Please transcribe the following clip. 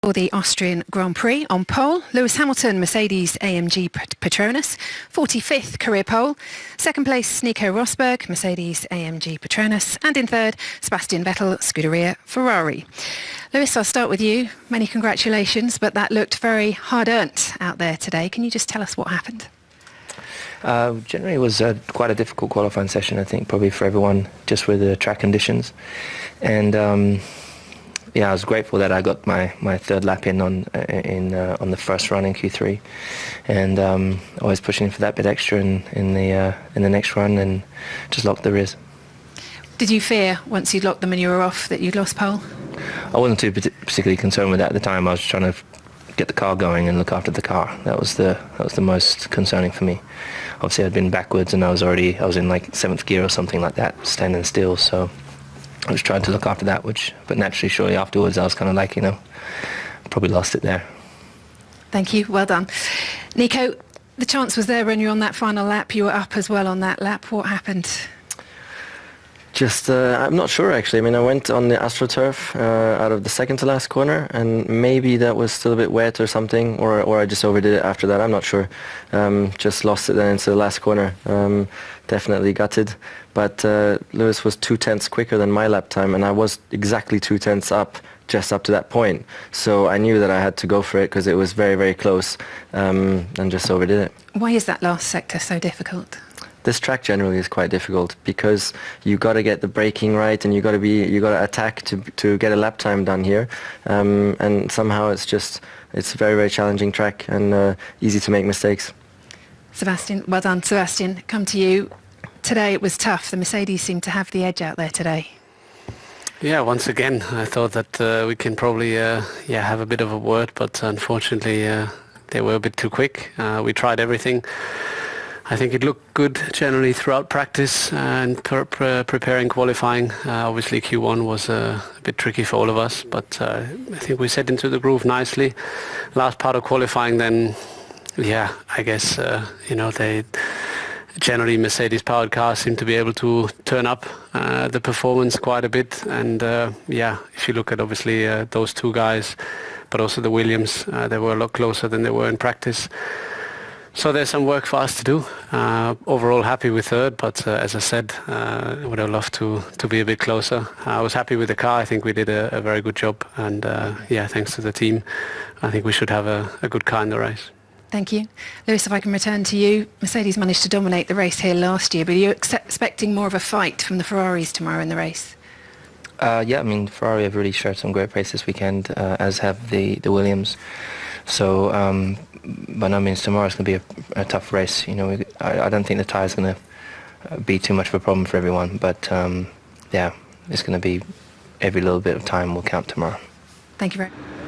For the Austrian Grand Prix on pole, Lewis Hamilton, Mercedes-AMG Petronas, 45th career pole. Second place, Nico Rosberg, Mercedes-AMG Petronas. And in third, Sebastian Vettel, Scuderia Ferrari. Lewis, I'll start with you. Many congratulations, but that looked very hard-earned out there today. Can you just tell us what happened? Generally, it was quite a difficult qualifying session, I think, probably for everyone, just with the track conditions. And I was grateful that I got my third lap in on the first run in Q3, and always pushing for that bit extra in the next run, and just locked the rears. Did you fear once you'd locked them and you were off that you'd lost pole? I wasn't too particularly concerned with that at the time. I was trying to get the car going and look after the car. That was the most concerning for me. Obviously, I'd been backwards, and I was in like 7th gear or something like that, standing still. So I was trying to look after that, but naturally, shortly afterwards, I was kind of like, probably lost it there. Thank you. Well done. Nico, the chance was there when you were on that final lap. You were up as well on that lap. What happened? I'm not sure, actually. I mean, I went on the AstroTurf out of the second to last corner, and maybe that was still a bit wet or something, or I just overdid it after that. I'm not sure. Just lost it then into the last corner. Definitely gutted. But Lewis was 2/10 quicker than my lap time, and I was exactly 2/10 up, just up to that point. So I knew that I had to go for it because it was very, very close, and just overdid it. Why is that last sector so difficult? This track generally is quite difficult because you got to get the braking right, and you got to attack to get a lap time done here, and somehow it's a very, very challenging track, and easy to make mistakes. Sebastian, well done. Sebastian, come to you. Today it was tough. The Mercedes seemed to have the edge out there today. Yeah, once again, I thought that we can probably have a bit of a word, but unfortunately they were a bit too quick. We tried everything. I think it looked good generally throughout practice and preparing qualifying. Obviously Q1 was a bit tricky for all of us, but I think we set into the groove nicely. Last part of qualifying then, I guess, they generally Mercedes powered cars seem to be able to turn up the performance quite a bit. And if you look at obviously those two guys, but also the Williams, they were a lot closer than they were in practice. So there's some work for us to do. Overall happy with third, but as I said, I would have loved to be a bit closer. I was happy with the car. I think we did a very good job, and thanks to the team, I think we should have a good car in the race. Thank you. Lewis, if I can return to you, Mercedes managed to dominate the race here last year, but are you expecting more of a fight from the Ferraris tomorrow in the race? Ferrari have really showed some great pace this weekend, as have the Williams. So by no means tomorrow is going to be a tough race. I don't think the tyre is going to be too much of a problem for everyone, but it's going to be every little bit of time will count tomorrow. Thank you very much.